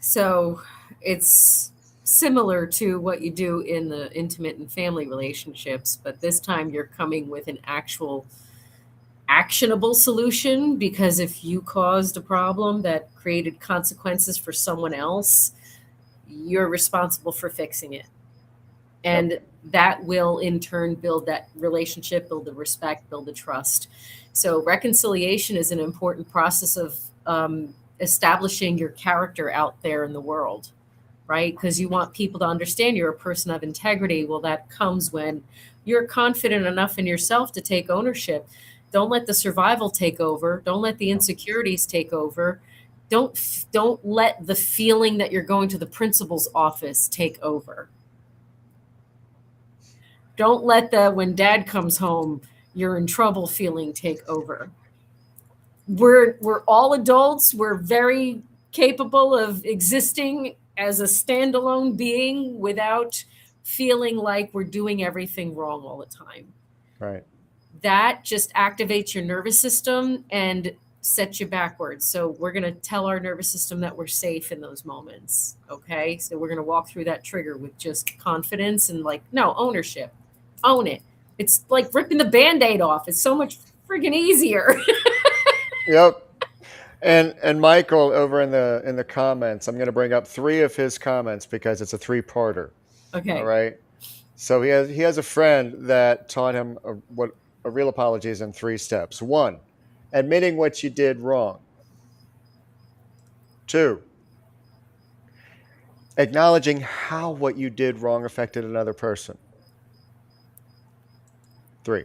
[SPEAKER 6] So it's similar to what you do in the intimate and family relationships, but this time you're coming with an actual actionable solution, because if you caused a problem that created consequences for someone else, you're responsible for fixing it. And that will in turn build that relationship, build the respect, build the trust. So reconciliation is an important process of establishing your character out there in the world, right? Because you want people to understand you're a person of integrity. Well, that comes when you're confident enough in yourself to take ownership. Don't let the survival take over. Don't let the insecurities take over. Don't let the feeling that you're going to the principal's office take over. Don't let the when dad comes home, you're in trouble feeling take over. We're all adults. We're very capable of existing as a standalone being without feeling like we're doing everything wrong all the time.
[SPEAKER 5] Right.
[SPEAKER 6] That just activates your nervous system and sets you backwards. So we're going to tell our nervous system that we're safe in those moments. Okay. So we're going to walk through that trigger with just confidence and like, no, ownership. Own it. It's like ripping the Band-Aid off. It's so much freaking easier.
[SPEAKER 5] Yep. And Michael over in the comments, I'm going to bring up 3 of his comments because it's a 3-parter.
[SPEAKER 6] Okay.
[SPEAKER 5] All right. So he has a friend that taught him what a real apology is in 3 steps. 1, admitting what you did wrong. 2, acknowledging how what you did wrong affected another person. 3,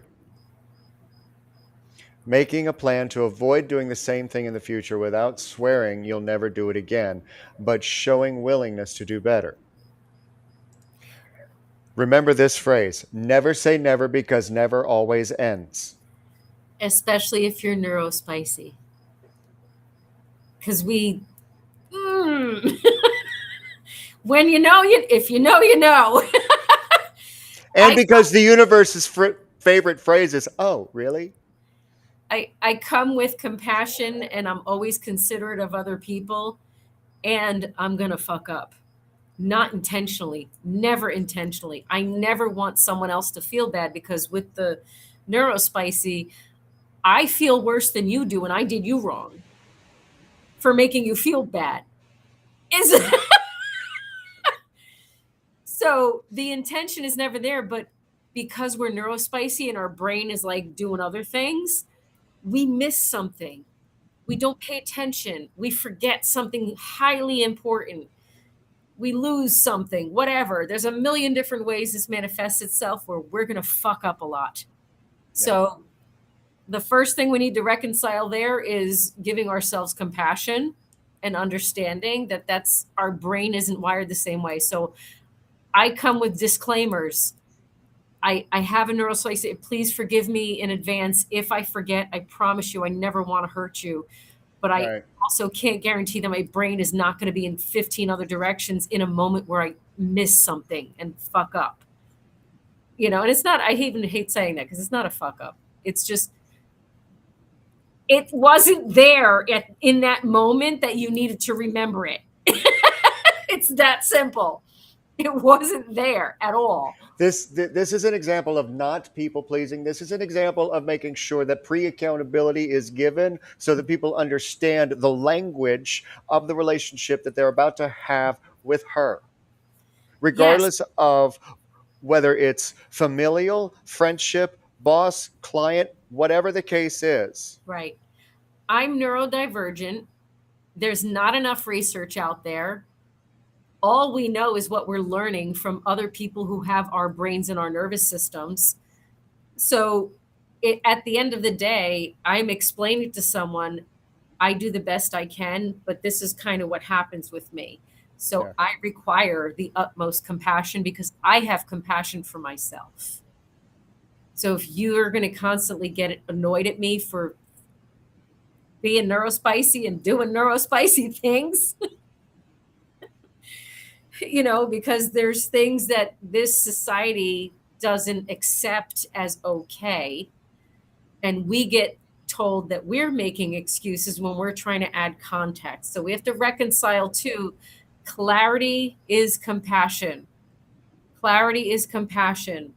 [SPEAKER 5] making a plan to avoid doing the same thing in the future without swearing you'll never do it again, but showing willingness to do better. Remember this phrase, never say never because never always ends.
[SPEAKER 6] especially if you're neurospicy. Because when you know, if you know, you know.
[SPEAKER 2] And because the universe's favorite phrase is, "Oh, really?"
[SPEAKER 6] I come with compassion and I'm always considerate of other people, and I'm going to fuck up. Not intentionally, never intentionally. I never want someone else to feel bad because with the neurospicy, I feel worse than you do and I did you wrong for making you feel bad. Is So the intention is never there, but because we're neurospicy and our brain is like doing other things, we miss something. We don't pay attention. We forget something highly important. We lose something, whatever. There's a million different ways this manifests itself where we're going to fuck up a lot. So the first thing we need to reconcile there is giving ourselves compassion and understanding that that's our brain isn't wired the same way. So I come with disclaimers. I have a neurospicy. Please forgive me in advance. If I forget, I promise you I never want to hurt you. But I
[SPEAKER 2] Right.
[SPEAKER 6] also can't guarantee that my brain is not going to be in 15 other directions in a moment where I miss something and fuck up. And it's not, I even hate saying that because it's not a fuck up. It's just, it wasn't there in that moment that you needed to remember it. It's that simple. It wasn't there at all.
[SPEAKER 2] This is an example of not people pleasing. This is an example of making sure that pre-accountability is given so that people understand the language of the relationship that they're about to have with her, regardless of whether it's familial, friendship, boss, client, whatever the case is.
[SPEAKER 6] Right. I'm neurodivergent. There's not enough research out there. All we know is what we're learning from other people who have our brains and our nervous systems. So at the end of the day, I'm explaining to someone, I do the best I can, but this is kind of what happens with me. So
[SPEAKER 2] Yeah.
[SPEAKER 6] I require the utmost compassion because I have compassion for myself. So if you're going to constantly get annoyed at me for being neurospicy and doing neurospicy things, because there's things that this society doesn't accept as okay. And we get told that we're making excuses when we're trying to add context. So we have to reconcile too. Clarity is compassion. Clarity is compassion.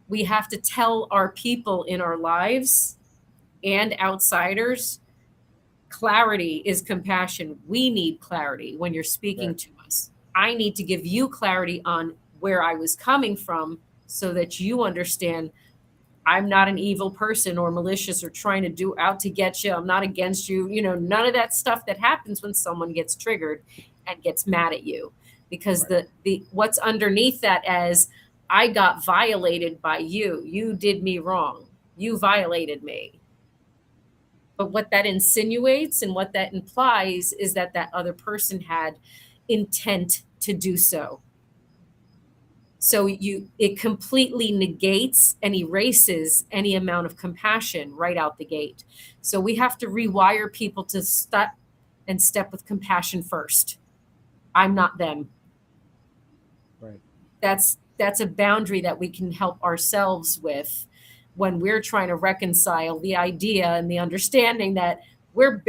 [SPEAKER 6] We have to tell our people in our lives and outsiders, clarity is compassion. We need clarity when you're speaking to us. I need to give you clarity on where I was coming from so that you understand I'm not an evil person or malicious or trying to do out to get you. I'm not against you. None of that stuff that happens when someone gets triggered and gets mad at you. Because the what's underneath that as I got violated by you. You did me wrong. You violated me. But what that insinuates and what that implies is that other person had intent to do so. So it completely negates and erases any amount of compassion right out the gate. So we have to rewire people to step with compassion first. I'm not them.
[SPEAKER 2] Right.
[SPEAKER 6] That's a boundary that we can help ourselves with when we're trying to reconcile the idea and the understanding that we're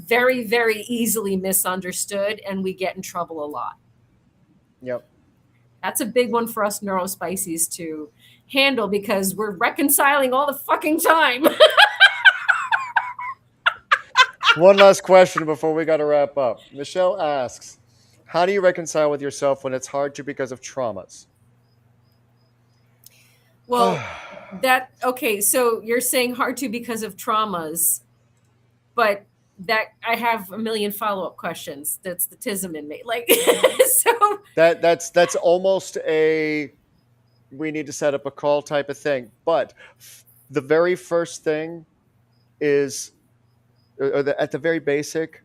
[SPEAKER 6] very, very easily misunderstood and we get in trouble a lot.
[SPEAKER 2] Yep.
[SPEAKER 6] That's a big one for us neurospicies to handle because we're reconciling all the fucking time.
[SPEAKER 2] One last question before we got to wrap up. Michelle asks, how do you reconcile with yourself when it's hard to because of traumas?
[SPEAKER 6] Well, okay, so you're saying hard to because of traumas, but that I have a million follow-up questions. That's the tism in me. Like, so
[SPEAKER 2] that's almost we need to set up a call type of thing. But the very first thing is, at the very basic,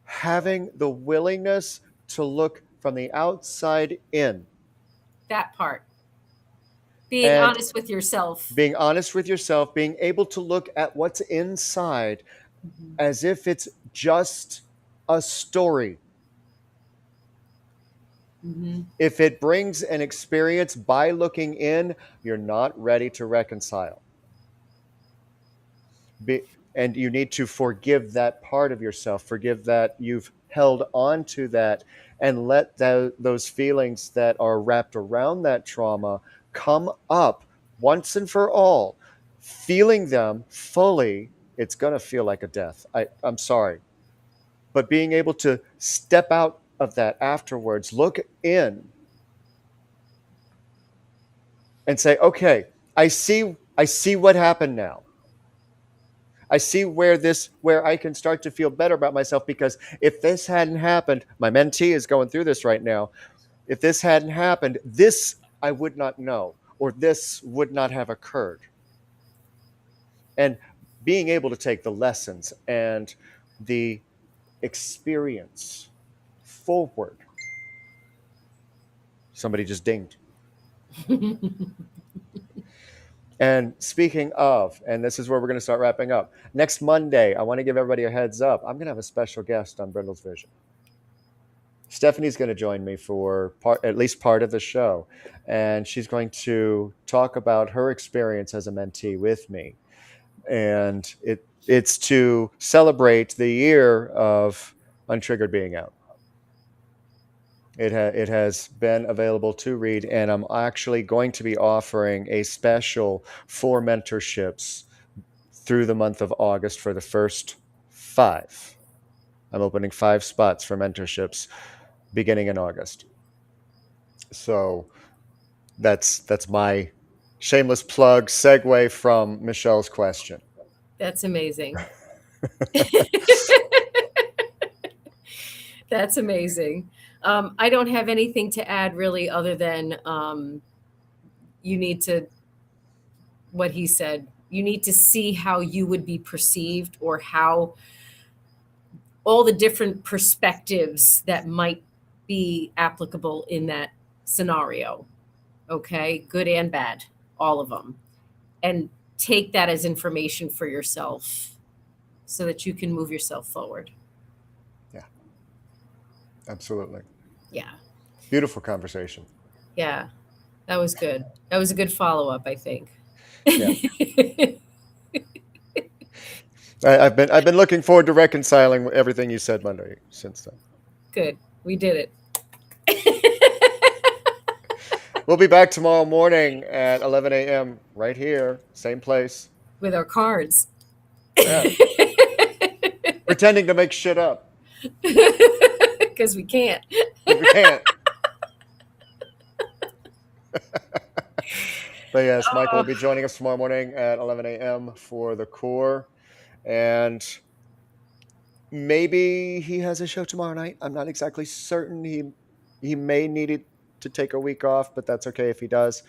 [SPEAKER 2] having the willingness to look from the outside in.
[SPEAKER 6] that part. Being
[SPEAKER 2] and
[SPEAKER 6] honest with yourself.
[SPEAKER 2] being honest with yourself, being able to look at what's inside
[SPEAKER 6] Mhm.
[SPEAKER 2] as if it's just a story.
[SPEAKER 6] Mhm.
[SPEAKER 2] If it brings an experience by looking in, you're not ready to reconcile. And you need to forgive that part of yourself, forgive that you've held on to that, and let those feelings that are wrapped around that trauma come up once and for all. Feeling them fully, it's going to feel like a death. I'm sorry. But being able to step out of that afterwards, look in and say, okay, I see what happened now. I see where I can start to feel better about myself, because if this hadn't happened, my mentee is going through this right now. If this hadn't happened, this I would not know, or this would not have occurred. And being able to take the lessons and the experience forward. Somebody just dinged. And speaking of, and this is where we're going to start wrapping up. Next Monday, I want to give everybody a heads up. I'm going to have a special guest on Brindle's Vision. Stephanie's going to join me for at least part of the show. And she's going to talk about her experience as a mentee with me. And it's to celebrate the year of Untriggered being out. It has been available to read, and I'm actually going to be offering a special 4 mentorships through the month of August for the first 5. I'm opening 5 spots for mentorships beginning in August. So that's my shameless plug segue from Michelle's question.
[SPEAKER 6] That's amazing. That's amazing. I don't have anything to add really, other than you need to, what he said, you need to see how you would be perceived, or how all the different perspectives that might be applicable in that scenario. Okay, good and bad, all of them. And take that as information for yourself so that you can move yourself forward.
[SPEAKER 2] Yeah, absolutely.
[SPEAKER 6] Yeah.
[SPEAKER 2] Beautiful conversation.
[SPEAKER 6] Yeah. That was good. That was a good follow-up, I think.
[SPEAKER 2] Yeah. I've been looking forward to reconciling everything you said Monday since then.
[SPEAKER 6] Good. We did it.
[SPEAKER 2] We'll be back tomorrow morning at 11 a.m. right here, same place.
[SPEAKER 6] With our cards.
[SPEAKER 2] Yeah. Pretending to make shit up.
[SPEAKER 6] Because we can't.
[SPEAKER 2] We can't. But yes, Michael will be joining us tomorrow morning at 11 a.m. for the core. And maybe he has a show tomorrow night. I'm not exactly certain. He may need to take a week off, but that's okay if he does.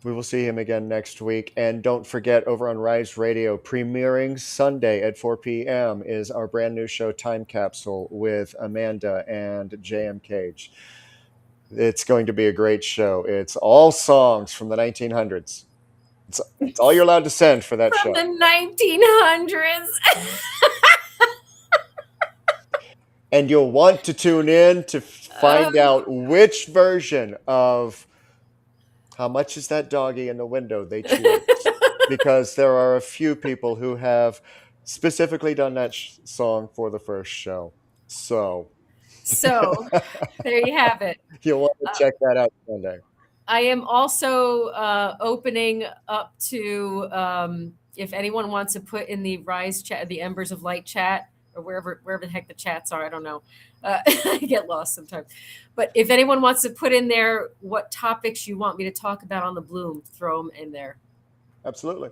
[SPEAKER 2] We will see him again next week. And don't forget, over on Rise Radio, premiering Sunday at 4 p.m. is our brand new show, Time Capsule, with Amanda and J.M. Cage. It's going to be a great show. It's all songs from the 1900s. It's all you're allowed to send for that show.
[SPEAKER 6] From the 1900s.
[SPEAKER 2] And you'll want to tune in to find out which version of How Much Is That Doggy in the Window they choose. Because there are a few people who have specifically done that song for the first show. So
[SPEAKER 6] there you have it.
[SPEAKER 2] You'll want to check that out Sunday.
[SPEAKER 6] I am also opening up to, if anyone wants to put in the Rise chat, the Embers of Light chat, or wherever the heck the chats are, I don't know. I get lost sometimes. But if anyone wants to put in there what topics you want me to talk about on the Bloom, throw them in there.
[SPEAKER 2] Absolutely.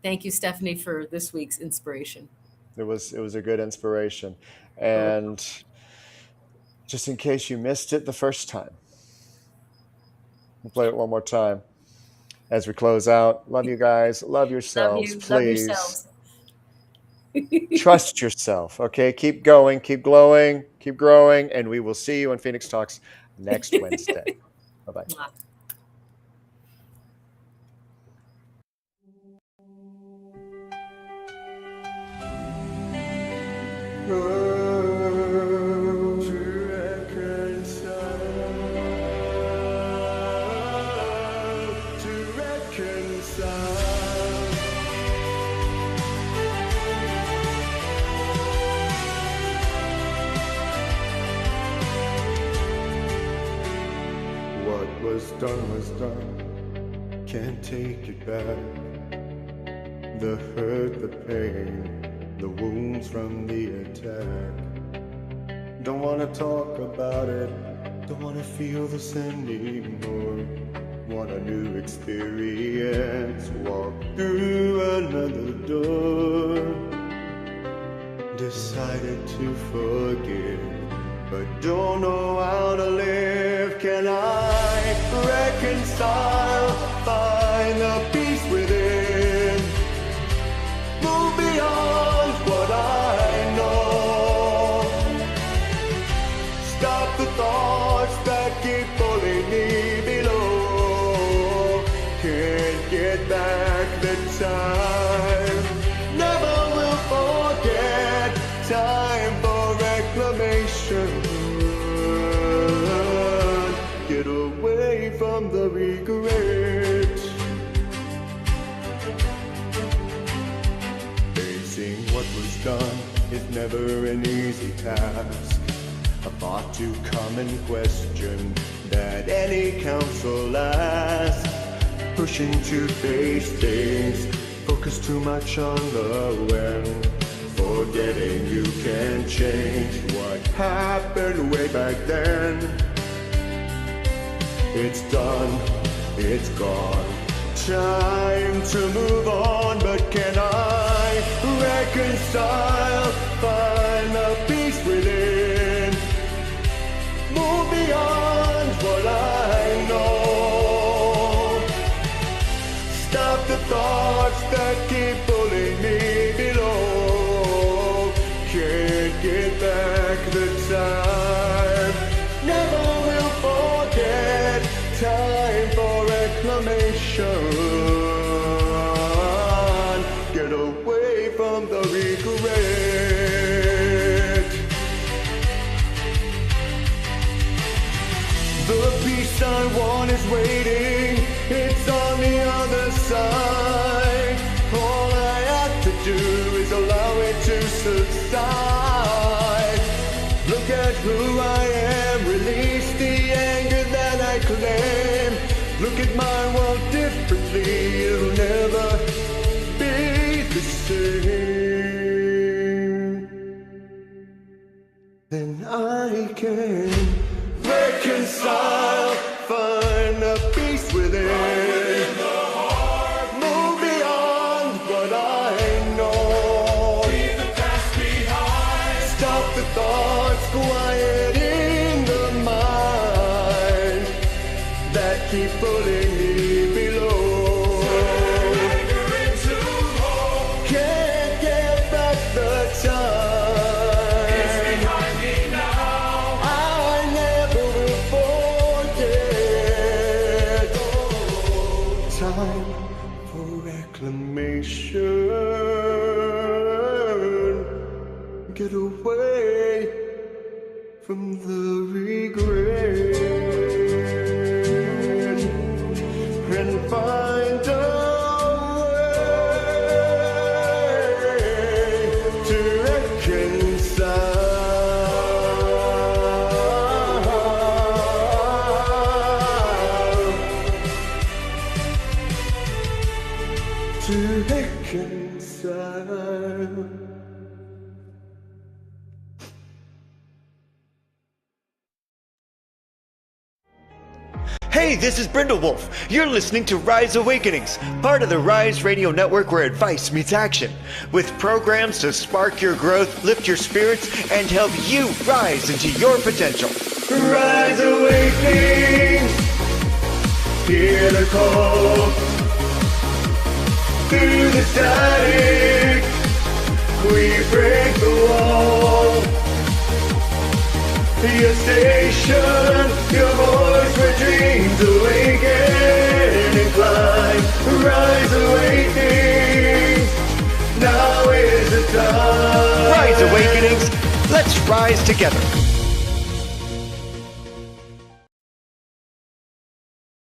[SPEAKER 6] Thank you, Stephanie, for this week's inspiration.
[SPEAKER 2] It was a good inspiration. And just in case you missed it the first time, we'll play it one more time as we close out. Love you guys. Love yourselves.
[SPEAKER 6] Love you.
[SPEAKER 2] Please.
[SPEAKER 6] Love yourselves.
[SPEAKER 2] Trust yourself. Okay. Keep going. Keep glowing. Keep growing. And we will see you on Phoenix Talks next Wednesday. Bye-bye.
[SPEAKER 5] Oh, to reconcile, to reconcile. What was done, can't take it back. The hurt, the pain, the wounds from the attack. Don't wanna talk about it, don't wanna feel this anymore. Want a new experience, walk through another door. Decided to forgive, but don't know how to live. Can I reconcile, find the peace within? Move beyond what I know. Stop the thoughts that keep pulling me below. Can't get back the time. Never will forget. Time for reclamation. Get away from the regret. Facing what was done is never an easy task. A thought too common question that any counsel asks. Pushing to face things, focus too much on the when. Forgetting you can change what happened way back then. It's done, it's gone. Time to move on, but can I reconcile? Find the peace within. Move beyond what I know. Stop the thoughts that keep pulling me below. Can't get back the time. Never will forget. Time for reclamation. Get away from the regret. The peace I want is waiting. It's on the other side. All I have to do is allow it to subside. Look at who I am, release the anger that I claim. Look at my world differently, it'll never be the same. Then I can reconcile, find a peace within. Move beyond what I know. Leave the past behind. Stop the thoughts quieting the mind that keep pulling me below. Can't get back the time. It's behind me now. I never will forget. Time for reclamation. Get away from the regret and find a way to reconcile. To reconcile.
[SPEAKER 2] Hey, this is Brindlewolf. You're listening to Rise Awakenings, part of the Rise Radio Network where advice meets action, with programs to spark your growth, lift your spirits, and help you rise into your potential.
[SPEAKER 5] Rise Awakenings, hear the call. Through the static, we break the wall. Your station, your voice where dreams awaken and climb. Rise Awakenings, now is the time.
[SPEAKER 2] Rise Awakenings Let's rise together.